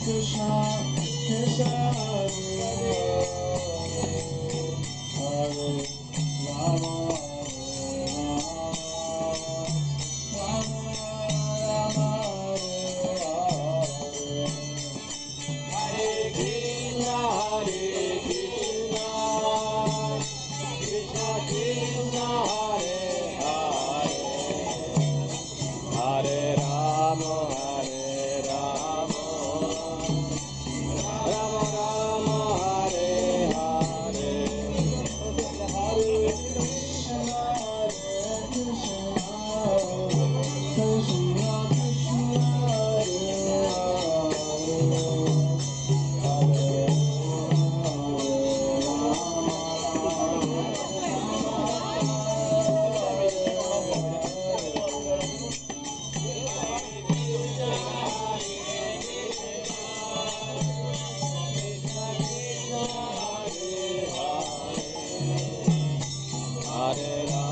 Krishna, Krishna, Hare Rama, Rama Rama, Hare Krishna, Krishna Krishna, Hare Rama, Rama Rama, Hare Hare, Hare Krishna, Krishna Krishna, Hare Rama.